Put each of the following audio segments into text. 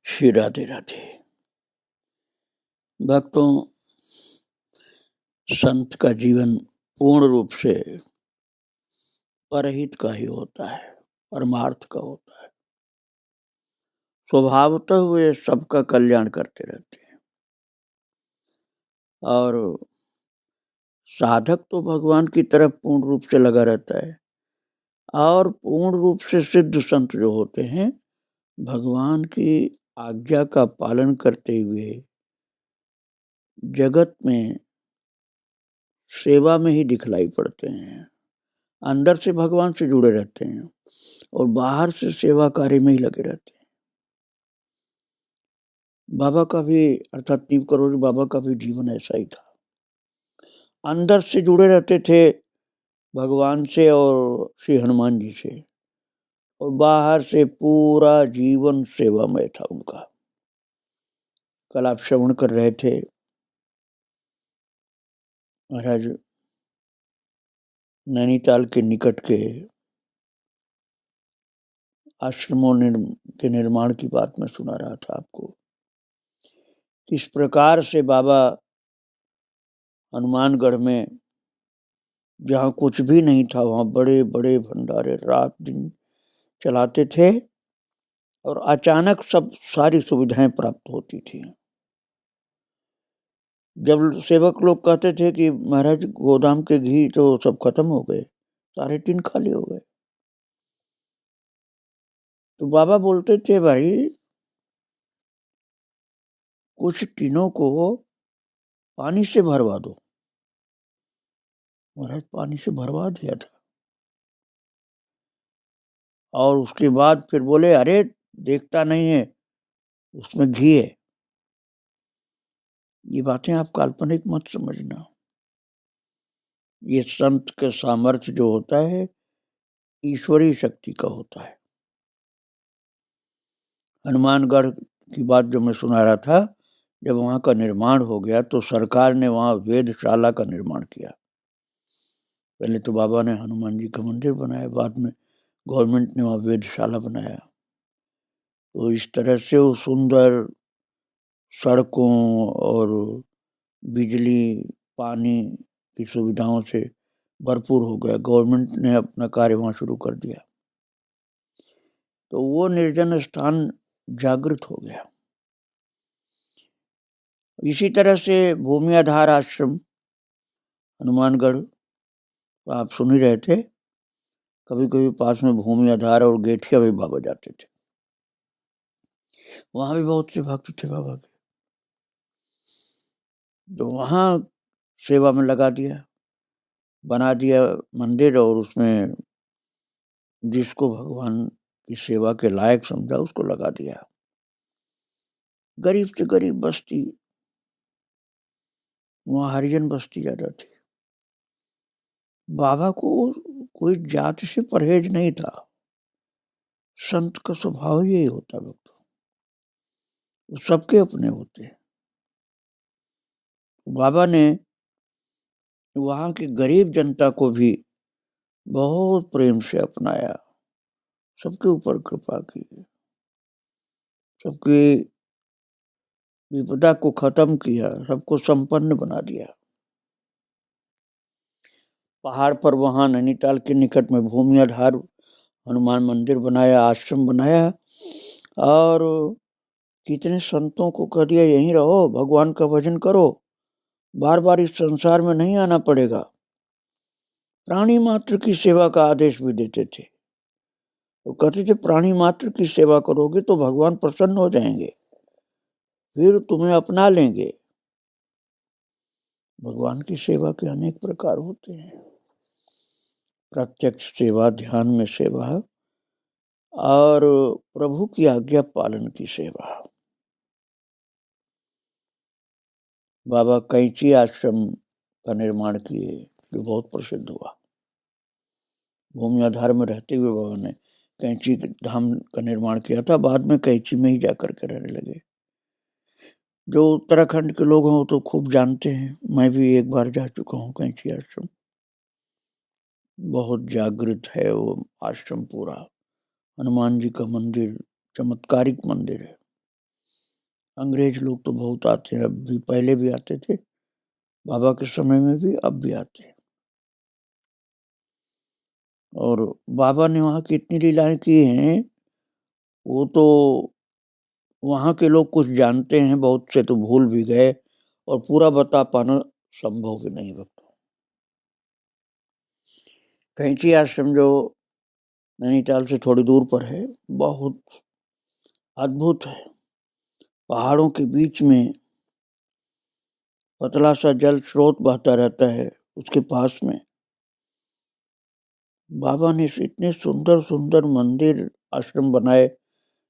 श्री राधे राधे। भक्तों, संत का जीवन पूर्ण रूप से परहित का ही होता है, परमार्थ का होता है। स्वभावतः वे सबका कल्याण करते रहते हैं और साधक तो भगवान की तरफ पूर्ण रूप से लगा रहता है और पूर्ण रूप से सिद्ध संत जो होते हैं भगवान की आज्ञा का पालन करते हुए जगत में सेवा में ही दिखलाई पड़ते हैं। अंदर से भगवान से जुड़े रहते हैं और बाहर से सेवा कार्य में ही लगे रहते हैं। बाबा का भी अर्थात नीव करोड़ बाबा का भी जीवन ऐसा ही था। अंदर से जुड़े रहते थे भगवान से और श्री हनुमान जी से और बाहर से पूरा जीवन सेवामय था उनका। कल आप श्रवण कर रहे थे महाराज नैनीताल के निकट के आश्रमों के निर्माण की बात मैं सुना रहा था आपको। किस प्रकार से बाबा हनुमानगढ़ में जहाँ कुछ भी नहीं था वहाँ बड़े बड़े भंडारे रात दिन चलाते थे और अचानक सब सारी सुविधाएं प्राप्त होती थी। जब सेवक लोग कहते थे कि महाराज गोदाम के घी तो सब खत्म हो गए, सारे टीन खाली हो गए, तो बाबा बोलते थे भाई कुछ टीनों को पानी से भरवा दो। महाराज पानी से भरवा दिया था और उसके बाद फिर बोले अरे देखता नहीं है उसमें घी है। ये बातें आप काल्पनिक मत समझना। ये संत के सामर्थ्य जो होता है ईश्वरीय शक्ति का होता है। हनुमानगढ़ की बात जो मैं सुना रहा था, जब वहाँ का निर्माण हो गया तो सरकार ने वहाँ वेदशाला का निर्माण किया। पहले तो बाबा ने हनुमान जी का मंदिर बनाया, बाद में गवर्नमेंट ने वहाँ वेदशाला बनाया। तो इस तरह से वो सुंदर सड़कों और बिजली पानी की सुविधाओं से भरपूर हो गया। गवर्नमेंट ने अपना कार्य वहाँ शुरू कर दिया तो वो निर्जन स्थान जागृत हो गया। इसी तरह से भूमि आधार आश्रम हनुमानगढ़ आप सुन ही रहे थे। कभी कभी पास में भूमि आधार और गेठिया भी बाबा जाते थे। वहां भी बहुत से भक्त थे बाबा के, तो वहां सेवा में लगा दिया, बना दिया मंदिर और उसमें जिसको भगवान की सेवा के लायक समझा उसको लगा दिया। गरीब से गरीब बस्ती, वहाँ हरिजन बस्ती ज्यादा थी। बाबा को कोई जाति से परहेज नहीं था। संत का स्वभाव यही होता है भक्तों, वो सबके अपने होते हैं। बाबा ने वहाँ की गरीब जनता को भी बहुत प्रेम से अपनाया, सबके ऊपर कृपा की, सबकी विपदा को खत्म किया, सबको संपन्न बना दिया। पहाड़ पर वहाँ नैनीताल के निकट में भूमि आधार हनुमान मंदिर बनाया, आश्रम बनाया और कितने संतों को कह दिया यहीं रहो, भगवान का भजन करो, बार बार इस संसार में नहीं आना पड़ेगा। प्राणी मात्र की सेवा का आदेश भी देते थे। तो कहते थे प्राणी मात्र की सेवा करोगे तो भगवान प्रसन्न हो जाएंगे, फिर तुम्हें अपना लेंगे। भगवान की सेवा के अनेक प्रकार होते हैं, प्रत्यक्ष सेवा, ध्यान में सेवा और प्रभु की आज्ञा पालन की सेवा। बाबा कैंची आश्रम का निर्माण किए जो बहुत प्रसिद्ध हुआ। भूमि आधार में रहते हुए बाबा ने कैंची धाम का निर्माण किया था, बाद में कैंची में ही जाकर के रहने लगे। जो उत्तराखंड के लोग हैं वो तो खूब जानते हैं, मैं भी एक बार जा चुका हूँ कैंची आश्रम। बहुत जागृत है वो आश्रम पूरा। हनुमान जी का मंदिर चमत्कारिक मंदिर है। अंग्रेज लोग तो बहुत आते हैं, अब भी, पहले भी आते थे, बाबा के समय में भी, अब भी आते हैं। और बाबा ने वहाँ की इतनी लीलाएं की हैं, वो तो वहाँ के लोग कुछ जानते हैं, बहुत से तो भूल भी गए, और पूरा बता पाना संभव भी नहीं भक्तों। कैंची आश्रम जो नैनीताल से थोड़ी दूर पर है, बहुत अद्भुत है। पहाड़ों के बीच में पतला सा जल स्रोत बहता रहता है, उसके पास में बाबा ने इतने सुंदर सुंदर मंदिर आश्रम बनाए,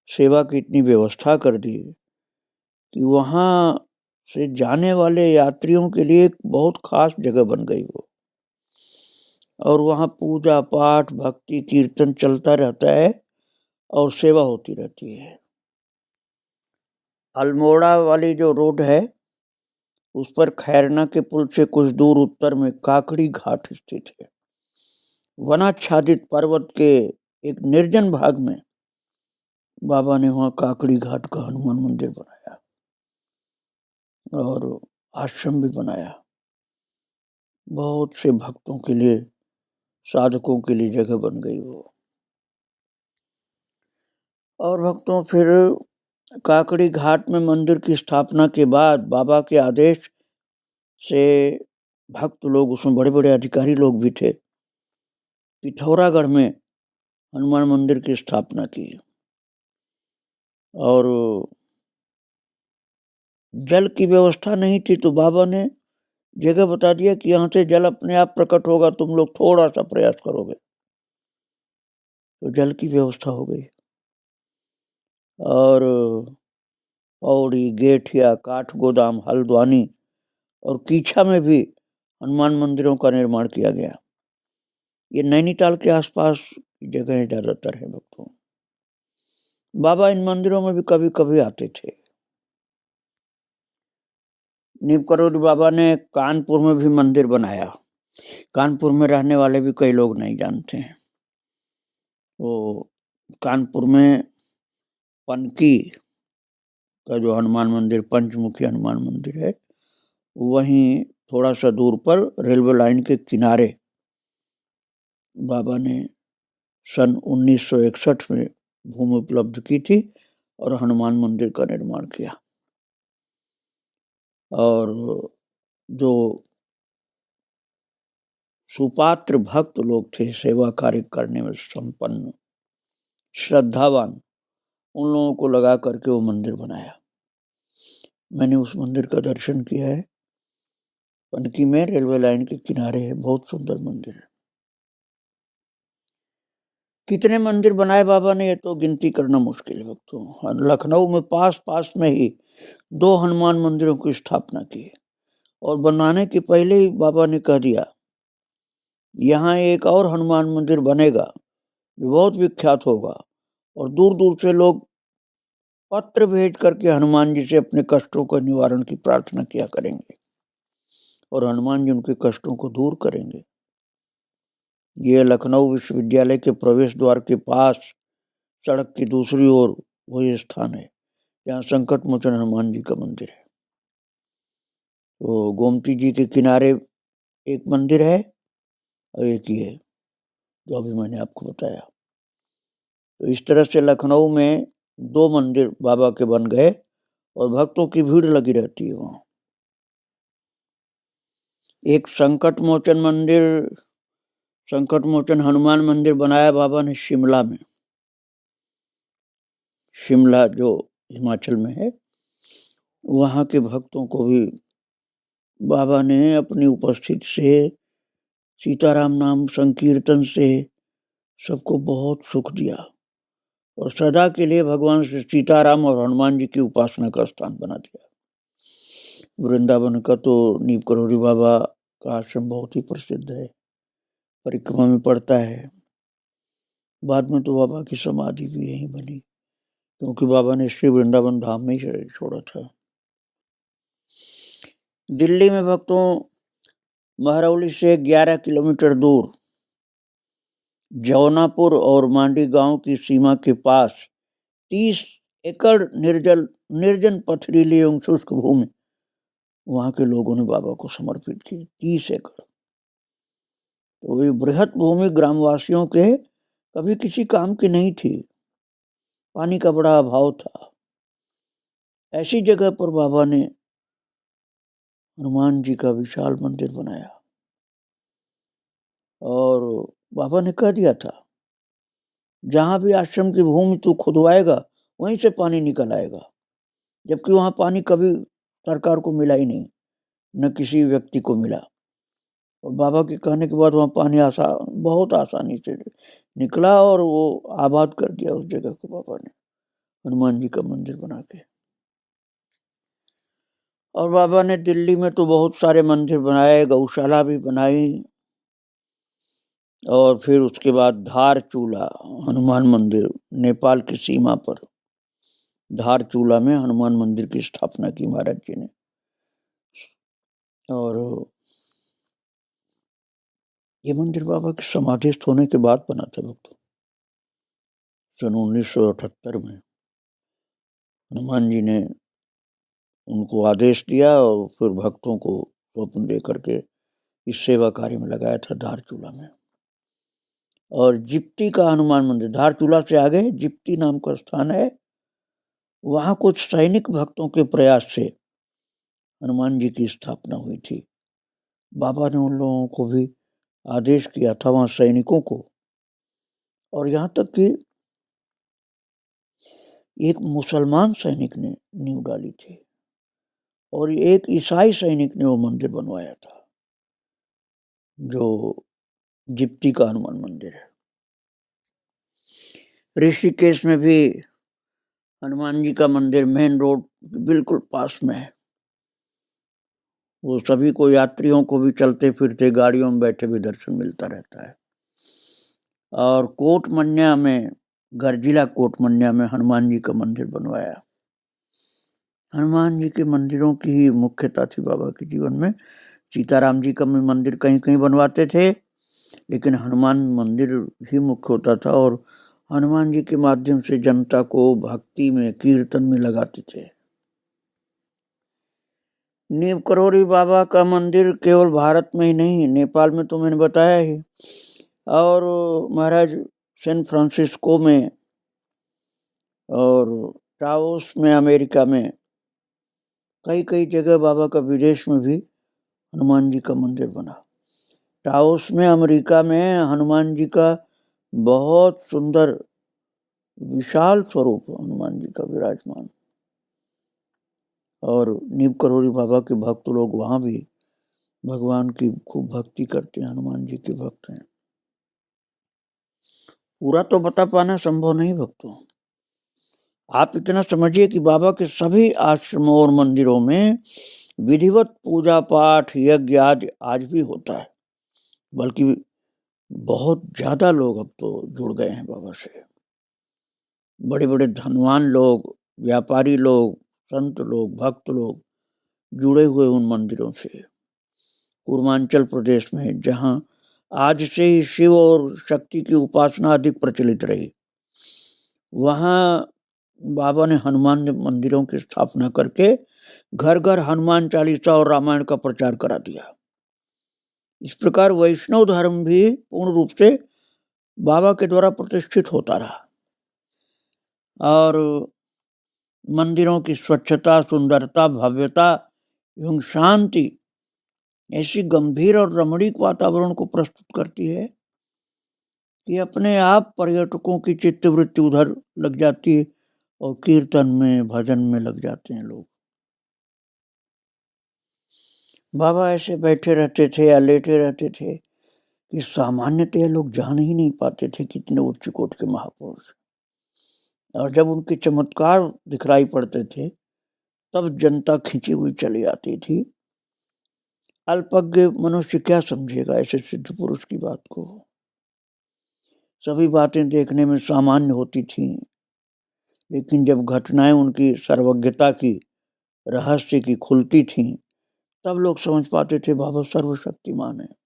सेवा की इतनी व्यवस्था कर दी कि वहाँ से जाने वाले यात्रियों के लिए एक बहुत खास जगह बन गई वो। और वहाँ पूजा पाठ भक्ति कीर्तन चलता रहता है और सेवा होती रहती है। अल्मोड़ा वाली जो रोड है, उस पर खैरना के पुल से कुछ दूर उत्तर में काकड़ी घाट स्थित है। वनाच्छादित पर्वत के एक निर्जन भाग में बाबा ने वहाँ काकड़ी घाट का हनुमान मंदिर बनाया और आश्रम भी बनाया। बहुत से भक्तों के लिए, साधकों के लिए जगह बन गई वो। और भक्तों, फिर काकड़ी घाट में मंदिर की स्थापना के बाद बाबा के आदेश से भक्त लोग, उसमें बड़े बड़े अधिकारी लोग भी थे, पिथौरागढ़ में हनुमान मंदिर की स्थापना की। और जल की व्यवस्था नहीं थी, तो बाबा ने जगह बता दिया कि यहाँ से जल अपने आप प्रकट होगा, तुम लोग थोड़ा सा प्रयास करोगे तो जल की व्यवस्था हो गई। और पौड़ी, गेठिया, काठगोदाम, हल्द्वानी और कीछा में भी हनुमान मंदिरों का निर्माण किया गया। ये नैनीताल के आसपास की जगह ज्यादातर है भक्तों। बाबा इन मंदिरों में भी कभी कभी आते थे। नीम करोली बाबा ने कानपुर में भी मंदिर बनाया। कानपुर में रहने वाले भी कई लोग नहीं जानते हैं। वो कानपुर में पनकी का जो हनुमान मंदिर, पंचमुखी हनुमान मंदिर है, वहीं थोड़ा सा दूर पर रेलवे लाइन के किनारे बाबा ने सन 1961 में भूमि उपलब्ध की थी और हनुमान मंदिर का निर्माण किया। और जो सुपात्र भक्त लोग थे, सेवा कार्य करने में संपन्न, श्रद्धावान, उन लोगों को लगा करके वो मंदिर बनाया। मैंने उस मंदिर का दर्शन किया है, पनकी में रेलवे लाइन के किनारे है, बहुत सुंदर मंदिर है। कितने मंदिर बनाए बाबा ने, ये तो गिनती करना मुश्किल है भक्तों। लखनऊ में पास पास में ही 2 हनुमान मंदिरों की स्थापना की, और बनाने के पहले ही बाबा ने कह दिया यहाँ एक और हनुमान मंदिर बनेगा जो बहुत विख्यात होगा, और दूर दूर से लोग पत्र भेज करके हनुमान जी से अपने कष्टों का निवारण की प्रार्थना किया करेंगे और हनुमान जी उनके कष्टों को दूर करेंगे। ये लखनऊ विश्वविद्यालय के प्रवेश द्वार के पास सड़क की दूसरी ओर वही स्थान है जहाँ संकट मोचन हनुमान जी का मंदिर है। तो गोमती जी के किनारे एक मंदिर है और एक ही है जो अभी मैंने आपको बताया। तो इस तरह से लखनऊ में 2 मंदिर बाबा के बन गए और भक्तों की भीड़ लगी रहती है वहाँ। एक संकट मोचन हनुमान मंदिर बनाया बाबा ने शिमला में। शिमला जो हिमाचल में है, वहाँ के भक्तों को भी बाबा ने अपनी उपस्थिति से, सीताराम नाम संकीर्तन से सबको बहुत सुख दिया और सदा के लिए भगवान श्री सीताराम और हनुमान जी की उपासना का स्थान बना दिया। वृंदावन का तो नीम करोली बाबा का आश्रम बहुत ही प्रसिद्ध है, परिक्रमा में पड़ता है। बाद में तो बाबा की समाधि भी यहीं बनी, क्योंकि बाबा ने श्री वृंदावन धाम में ही शरीर छोड़ा था। दिल्ली में भक्तों, महरौली से 11 किलोमीटर दूर जौनापुर और मांडी गांव की सीमा के पास 30 एकड़ निर्जन पथरीली एवं शुष्क भूमि वहां के लोगों ने बाबा को समर्पित की। 30 एकड़। तो ये बृहत भूमि ग्रामवासियों के कभी किसी काम की नहीं थी। पानी का बड़ा अभाव था। ऐसी जगह पर बाबा ने हनुमान जी का विशाल मंदिर बनाया और बाबा ने कह दिया था, जहां भी आश्रम की भूमि तू खुदवाएगा वहीं से पानी निकल आएगा। जबकि वहां पानी कभी सरकार को मिला ही नहीं, न किसी व्यक्ति को मिला। और बाबा के कहने के बाद वहां पानी बहुत आसानी से निकला और वो आबाद कर दिया उस जगह को बाबा ने, हनुमान जी का मंदिर बना के। और बाबा ने दिल्ली में तो बहुत सारे मंदिर बनाए, गौशाला भी बनाई। और फिर उसके बाद धारचूला हनुमान मंदिर, नेपाल की सीमा पर धारचूला में हनुमान मंदिर की स्थापना की महाराज जी ने। और ये मंदिर बाबा के समाधिस्थ होने के बाद बना था भक्तों। सन 1978 में हनुमान जी ने उनको आदेश दिया और फिर भक्तों को स्वप्न दे करके इस सेवा कार्य में लगाया था धारचूला में। और जिप्ती का हनुमान मंदिर, धारचूला से आगे जिप्ती नाम का स्थान है, वहां कुछ सैनिक भक्तों के प्रयास से हनुमान जी की स्थापना हुई थी। बाबा ने उन लोगों को भी आदेश किया था वहां सैनिकों को। और यहाँ तक कि एक मुसलमान सैनिक ने नींव डाली थी और एक ईसाई सैनिक ने वो मंदिर बनवाया था, जो जिप्ती का हनुमान मंदिर है। ऋषिकेश में भी हनुमान जी का मंदिर मेन रोड बिल्कुल पास में है। वो सभी को, यात्रियों को भी चलते फिरते गाड़ियों में बैठे भी दर्शन मिलता रहता है। और कोटमन्या में, गर्जिला कोटमन्या में हनुमान जी का मंदिर बनवाया। हनुमान जी के मंदिरों की ही मुख्यता थी बाबा के जीवन में। सीताराम जी का मंदिर कहीं कहीं बनवाते थे, लेकिन हनुमान मंदिर ही मुख्य होता था। और हनुमान जी के माध्यम से जनता को भक्ति में, कीर्तन में लगाते थे। नीव करोरी बाबा का मंदिर केवल भारत में ही नहीं, नेपाल में तो मैंने बताया ही, और महाराज सैन फ्रांसिस्को में और टाओस में, अमेरिका में, कई कई जगह बाबा का विदेश में भी हनुमान जी का मंदिर बना। टाओस में, अमेरिका में हनुमान जी का बहुत सुंदर विशाल स्वरूप हनुमान जी का विराजमान। और नीव करोरी बाबा के भक्त लोग वहां भी भगवान की खूब भक्ति करते हैं, हनुमान जी के भक्त हैं। पूरा तो बता पाना संभव नहीं भक्तों। आप इतना समझिए कि बाबा के सभी आश्रमों और मंदिरों में विधिवत पूजा पाठ, यज्ञ आदि आज भी होता है। बल्कि बहुत ज्यादा लोग अब तो जुड़ गए हैं बाबा से। बड़े बड़े धनवान लोग, व्यापारी लोग, संत लोग, भक्त लोग जुड़े हुए उन मंदिरों से। पूर्वांचल प्रदेश में, जहां आज से ही शिव और शक्ति की उपासना अधिक प्रचलित रही, वहां बाबा ने हनुमान मंदिरों की स्थापना करके घर घर हनुमान चालीसा और रामायण का प्रचार करा दिया। इस प्रकार वैष्णव धर्म भी पूर्ण रूप से बाबा के द्वारा प्रतिष्ठित होता रहा। और मंदिरों की स्वच्छता, सुंदरता, भव्यता एवं शांति ऐसी गंभीर और रमणीक वातावरण को प्रस्तुत करती है कि अपने आप पर्यटकों की चित्तवृत्ति उधर लग जाती है और कीर्तन में, भजन में लग जाते हैं लोग। बाबा ऐसे बैठे रहते थे या लेटे रहते थे कि सामान्यतः लोग जान ही नहीं पाते थे कितने उच्च कोटि के महापुरुष। और जब उनके चमत्कार दिखलाई पड़ते थे तब जनता खिंची हुई चली आती थी। अल्पज्ञ मनुष्य क्या समझेगा ऐसे सिद्ध पुरुष की बात को। सभी बातें देखने में सामान्य होती थी, लेकिन जब घटनाएं उनकी सर्वज्ञता की, रहस्य की खुलती थीं, तब लोग समझ पाते थे बाबा सर्वशक्तिमान है।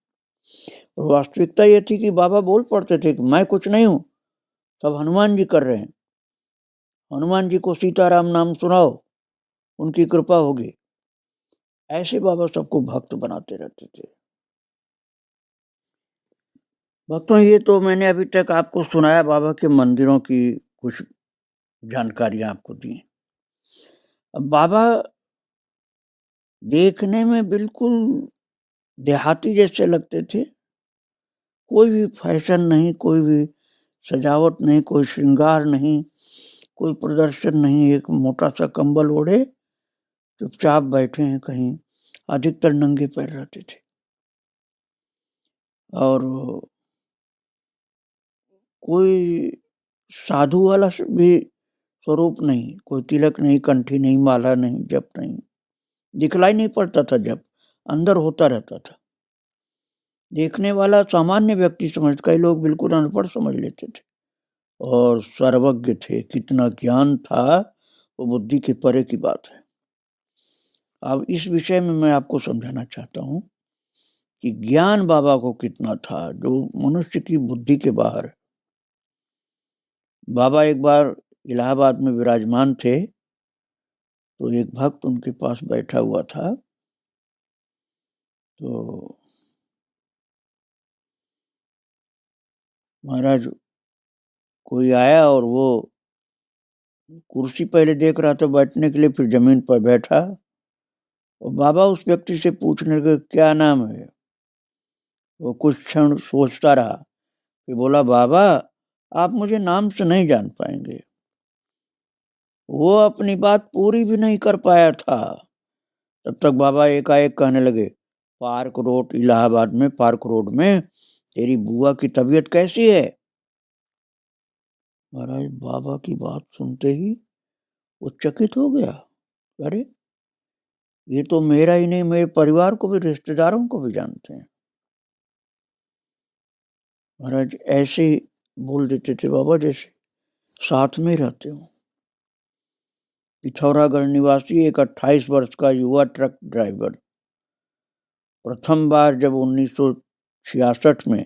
और वास्तविकता यह थी कि बाबा बोल पड़ते थे कि मैं कुछ नहीं हूं, सब हनुमान जी कर रहे हैं। हनुमान जी को सीताराम नाम सुनाओ, उनकी कृपा होगी। ऐसे बाबा सबको भक्त बनाते रहते थे। भक्तों, ये तो मैंने अभी तक आपको सुनाया बाबा के मंदिरों की कुछ जानकारियां आपको दी। अब बाबा देखने में बिल्कुल देहाती जैसे लगते थे। कोई भी फैशन नहीं, कोई भी सजावट नहीं, कोई श्रृंगार नहीं, कोई प्रदर्शन नहीं। एक मोटा सा कंबल ओढ़े चुपचाप बैठे हैं कहीं, अधिकतर नंगे पैर रहते थे। और कोई साधु वाला भी स्वरूप नहीं, कोई तिलक नहीं, कंठी नहीं, माला नहीं, जप नहीं, दिखलाई नहीं पड़ता था। जब अंदर होता रहता था। देखने वाला सामान्य व्यक्ति समझ, कई लोग बिल्कुल अनपढ़ समझ लेते थे। और सर्वज्ञ थे, कितना ज्ञान था वो बुद्धि के परे की बात है। अब इस विषय में मैं आपको समझाना चाहता हूँ कि ज्ञान बाबा को कितना था, जो मनुष्य की बुद्धि के बाहर। बाबा एक बार इलाहाबाद में विराजमान थे, तो एक भक्त उनके पास बैठा हुआ था। तो महाराज कोई आया और वो कुर्सी पहले देख रहा था बैठने के लिए, फिर जमीन पर बैठा। और बाबा उस व्यक्ति से पूछने लगे, क्या नाम है? वो कुछ क्षण सोचता रहा, फिर बोला, बाबा आप मुझे नाम से नहीं जान पाएंगे। वो अपनी बात पूरी भी नहीं कर पाया था, तब तक बाबा एकाएक कहने लगे, पार्क रोड इलाहाबाद में, पार्क रोड में तेरी बुआ की तबीयत कैसी है? महाराज बाबा की बात सुनते ही वो चकित हो गया। अरे ये तो मेरा ही नहीं, मेरे परिवार को भी, रिश्तेदारों को भी जानते हैं। महाराज ऐसे ही बोल देते थे बाबा जैसे साथ में रहते हो। पिथौरागढ़ निवासी एक 28 वर्ष का युवा ट्रक ड्राइवर प्रथम बार जब 1966 में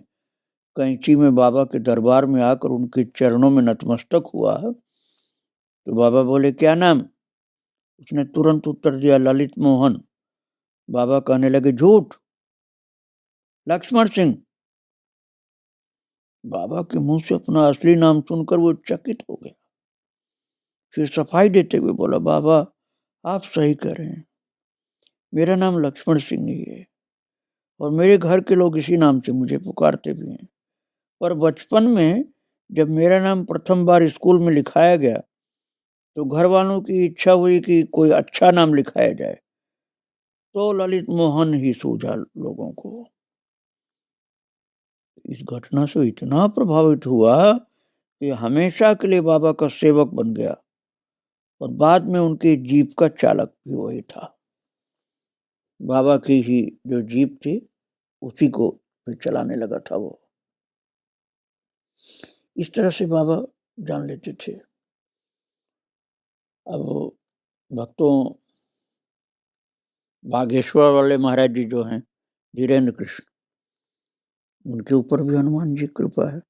कैंची में बाबा के दरबार में आकर उनके चरणों में नतमस्तक हुआ, तो बाबा बोले, क्या नाम? उसने तुरंत उत्तर दिया, ललित मोहन। बाबा कहने लगे, झूठ, लक्ष्मण सिंह। बाबा के मुंह से अपना असली नाम सुनकर वो चकित हो गया। फिर सफाई देते हुए बोला, बाबा आप सही कह रहे हैं, मेरा नाम लक्ष्मण सिंह ही है और मेरे घर के लोग इसी नाम से मुझे पुकारते भी हैं। पर बचपन में जब मेरा नाम प्रथम बार स्कूल में लिखाया गया, तो घर वालों की इच्छा हुई कि कोई अच्छा नाम लिखाया जाए, तो ललित मोहन ही सूझा लोगों को। इस घटना से इतना प्रभावित हुआ कि हमेशा के लिए बाबा का सेवक बन गया और बाद में उनकी जीप का चालक भी वही था। बाबा की ही जो जीप थी उसी को फिर चलाने लगा था वो। इस तरह से बाबा जान लेते थे। अब भक्तों, बागेश्वर वाले महाराज जी जो हैं, धीरेन्द्र कृष्ण, उनके ऊपर भी हनुमान जी कृपा है,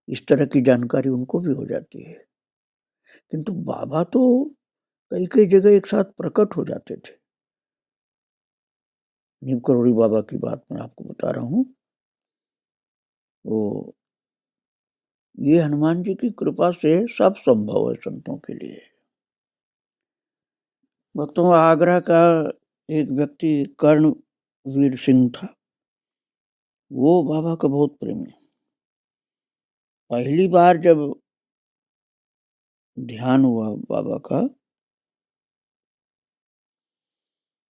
इस तरह की जानकारी उनको भी हो जाती है। किंतु बाबा तो कई कई जगह एक साथ प्रकट हो जाते थे। नीम करोड़ी बाबा की बात मैं आपको बता रहा हूँ। वो ये हनुमान जी की कृपा से सब संभव है संतों के लिए। भक्तों, आगरा का एक व्यक्ति कर्णवीर सिंह था, वो बाबा का बहुत प्रेमी। पहली बार जब ध्यान हुआ बाबा का,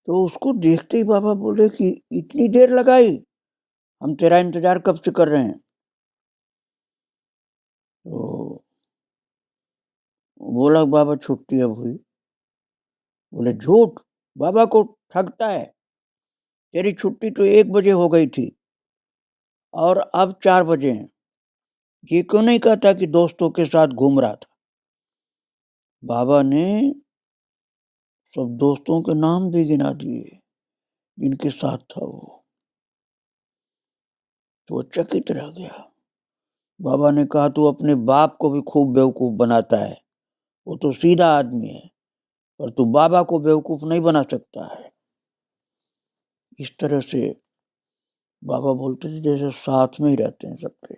तो उसको देखते ही बाबा बोले कि इतनी देर लगाई, हम तेरा इंतजार कब से कर रहे हैं। तो बोला, बाबा छुट्टी अब हुई। बोले, झूठ, बाबा को ठगता है, तेरी छुट्टी तो 1 बजे हो गई थी और अब 4 बजे हैं। ये क्यों नहीं कहता कि दोस्तों के साथ घूम रहा था? बाबा ने सब दोस्तों के नाम भी गिना दिए जिनके साथ था वो। तो चकित रह गया। बाबा ने कहा, तू अपने बाप को भी खूब बेवकूफ बनाता है वो तो सीधा आदमी है, पर तू बाबा को बेवकूफ नहीं बना सकता है। इस तरह से बाबा बोलते थे जैसे साथ में ही रहते हैं सबके।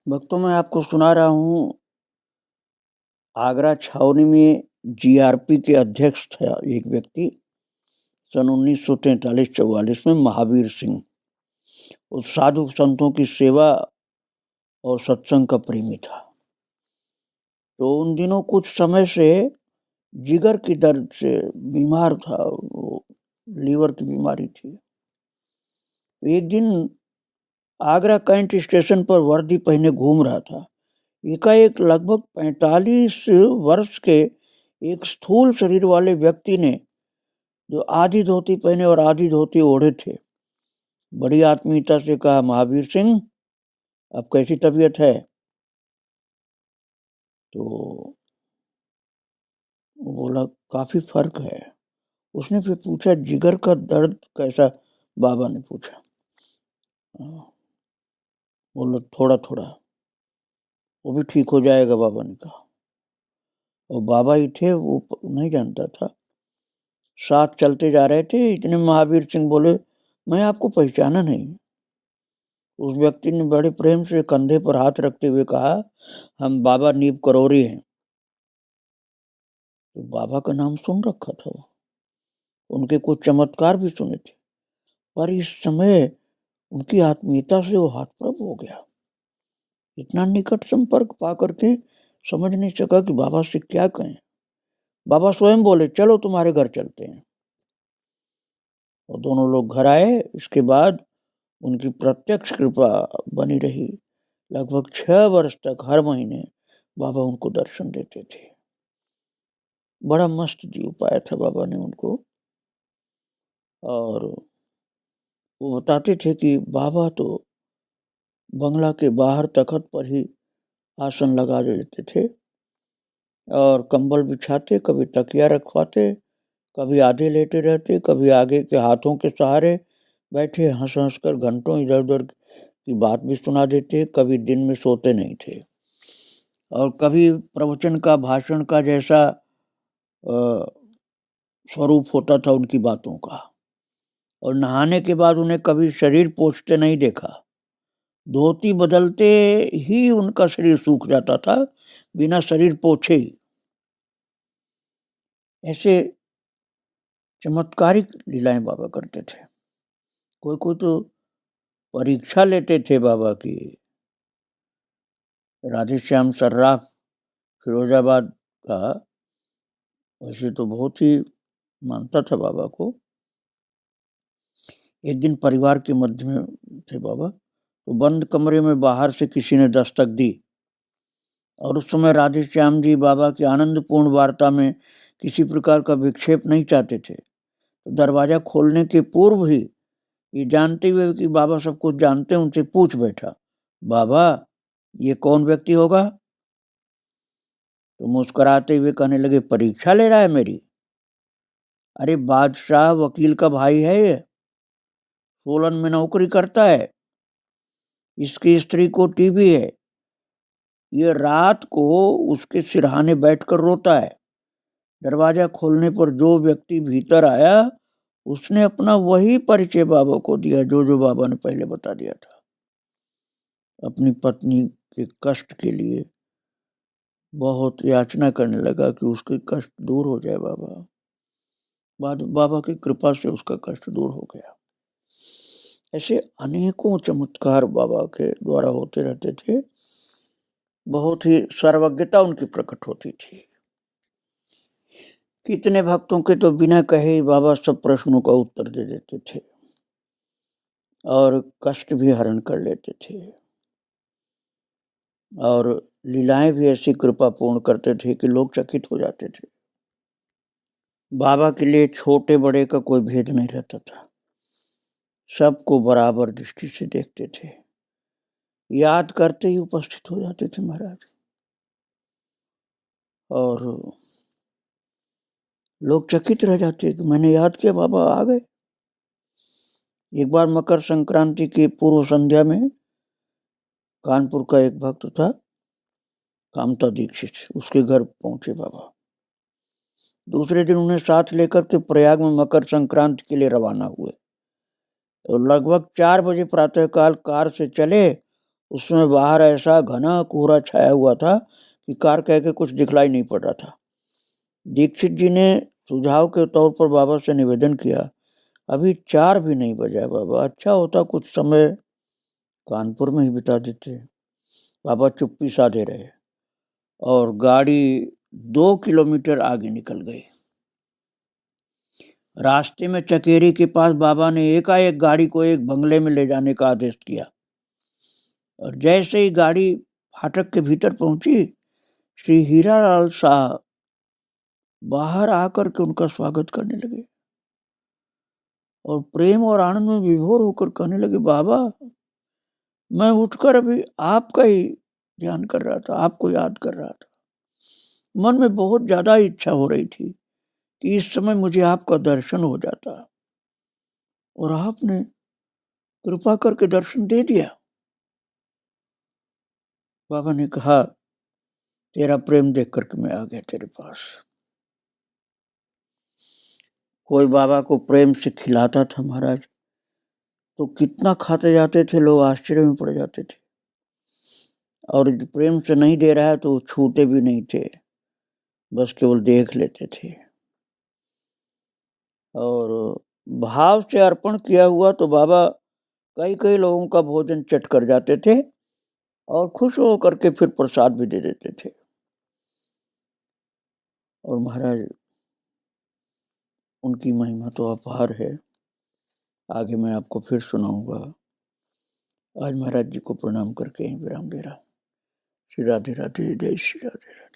भक्तों, मैं आपको सुना रहा हूँ, आगरा छावनी में जीआरपी के अध्यक्ष था एक व्यक्ति सन 1943-44 में, महावीर सिंह। उस साधु संतों की सेवा और सत्संग का प्रेमी था। तो उन दिनों कुछ समय से जिगर की दर्द से बीमार था, वो लीवर की बीमारी थी। एक दिन आगरा कैंट स्टेशन पर वर्दी पहने घूम रहा था। एकाएक लगभग 45 वर्ष के एक स्थूल शरीर वाले व्यक्ति ने, जो आधी धोती पहने और आधी धोती ओढ़े थे, बड़ी आत्मीयता से कहा, महावीर सिंह, अब कैसी तबीयत है? तो वो बोला, काफी फर्क है। उसने फिर पूछा, जिगर का दर्द कैसा? बाबा ने पूछा। बोला, थोड़ा थोड़ा, वो भी ठीक हो जाएगा, बाबा ने कहा। और बाबा ही थे, वो नहीं जानता था। साथ चलते जा रहे थे, इतने महावीर सिंह बोले, मैं आपको पहचाना नहीं। उस व्यक्ति ने बड़े प्रेम से कंधे पर हाथ रखते हुए कहा, हम बाबा नीब करोरी हैं। तो बाबा का नाम सुन रखा था, उनके कुछ चमत्कार भी सुने थे, पर इस समय उनकी आत्मीयता से वो हाथप्रभ हो गया। इतना निकट संपर्क पा करके समझ नहीं सका कि बाबा से क्या कहें। बाबा स्वयं बोले, चलो तुम्हारे घर चलते हैं। और दोनों लोग घर आए। इसके बाद उनकी प्रत्यक्ष कृपा बनी रही। लगभग 6 वर्ष तक हर महीने बाबा उनको दर्शन देते थे। बड़ा मस्त जीव पाया था बाबा ने उनको। और वो बताते थे कि बाबा तो बंगला के बाहर तखत पर ही आसन लगा देते थे और कंबल बिछाते, कभी तकिया रखवाते, कभी आधे लेटे रहते, कभी आगे के हाथों के सहारे बैठे हंस हंस कर घंटों इधर उधर की बात भी सुना देते। कभी दिन में सोते नहीं थे और कभी प्रवचन का, भाषण का जैसा स्वरूप होता था उनकी बातों का। और नहाने के बाद उन्हें कभी शरीर पोंछते नहीं देखा। धोती बदलते ही उनका शरीर सूख जाता था, बिना शरीर पोछे ही। ऐसे चमत्कारिक लीलाएं बाबा करते थे। कोई कोई तो परीक्षा लेते थे बाबा की। राधेश्याम सर्राफ फिरोजाबाद का, वैसे तो बहुत ही मानता था बाबा को। एक दिन परिवार के मध्य में थे बाबा, तो बंद कमरे में बाहर से किसी ने दस्तक दी। और उस समय राधेश्याम जी बाबा की आनंदपूर्ण वार्ता में किसी प्रकार का विक्षेप नहीं चाहते थे। तो दरवाजा खोलने के पूर्व ही, ये जानते हुए कि बाबा सब कुछ जानते हैं, उनसे पूछ बैठा, बाबा ये कौन व्यक्ति होगा? तो मुस्कुराते हुए कहने लगे, परीक्षा ले रहा है मेरी? अरे बादशाह वकील का भाई है ये, सोलन में नौकरी करता है, इसकी स्त्री को टीबी है, ये रात को उसके सिरहाने बैठकर रोता है। दरवाजा खोलने पर जो व्यक्ति भीतर आया, उसने अपना वही परिचय बाबा को दिया जो बाबा ने पहले बता दिया था। अपनी पत्नी के कष्ट के लिए बहुत याचना करने लगा कि उसके कष्ट दूर हो जाए। बाबा की कृपा से उसका कष्ट दूर हो गया। ऐसे अनेकों चमत्कार बाबा के द्वारा होते रहते थे। बहुत ही सर्वज्ञता उनकी प्रकट होती थी। कितने भक्तों के तो बिना कहे बाबा सब प्रश्नों का उत्तर दे देते थे और कष्ट भी हरण कर लेते थे। और लीलाएं भी ऐसी कृपापूर्ण करते थे कि लोग चकित हो जाते थे। बाबा के लिए छोटे बड़े का कोई भेद नहीं रहता था, सबको बराबर दृष्टि से देखते थे। याद करते ही उपस्थित हो जाते थे महाराज। और लोग चकित रह जाते कि मैंने याद किया, बाबा आ गए। एक बार मकर संक्रांति की पूर्व संध्या में कानपुर का एक भक्त था, कामता दीक्षित, उसके घर पहुंचे बाबा। दूसरे दिन उन्हें साथ लेकर के प्रयाग में मकर संक्रांति के लिए रवाना हुए और लगभग 4 बजे प्रातःकाल कार से चले। उसमें बाहर ऐसा घना कोहरा छाया हुआ था कि कार कह के कुछ दिखलाई नहीं पड़ रहा था। दीक्षित जी ने सुझाव के तौर पर बाबा से निवेदन किया, अभी 4 भी नहीं बजा बाबा, अच्छा होता कुछ समय कानपुर में ही बिता देते। बाबा चुप्पी साधे रहे और गाड़ी 2 किलोमीटर आगे निकल गई। रास्ते में चकेरी के पास बाबा ने एकाएक गाड़ी को एक बंगले में ले जाने का आदेश किया और जैसे ही गाड़ी फाटक के भीतर पहुंची, श्री हीरालाल शाह बाहर आकर के उनका स्वागत करने लगे और प्रेम और आनंद में विभोर होकर कहने लगे, बाबा मैं उठकर अभी आपका ही ध्यान कर रहा था, आपको याद कर रहा था। मन में बहुत ज्यादा इच्छा हो रही थी कि इस समय मुझे आपका दर्शन हो जाता और आपने कृपा करके दर्शन दे दिया। बाबा ने कहा, तेरा प्रेम देख करके मैं आ गया तेरे पास। कोई बाबा को प्रेम से खिलाता था महाराज तो कितना खाते जाते थे, लोग आश्चर्य में पड़ जाते थे, और प्रेम से नहीं दे रहा है तो छूते भी नहीं थे, बस केवल देख लेते थे। और भाव से अर्पण किया हुआ तो बाबा कई लोगों का भोजन चट कर जाते थे और खुश होकर के फिर प्रसाद भी दे देते थे। और महाराज उनकी महिमा तो अपार है, आगे मैं आपको फिर सुनाऊंगा। आज महाराज जी को प्रणाम करके यहीं विराम दे रहा हूँ। श्री राधे राधे, जय श्री राधे राधे।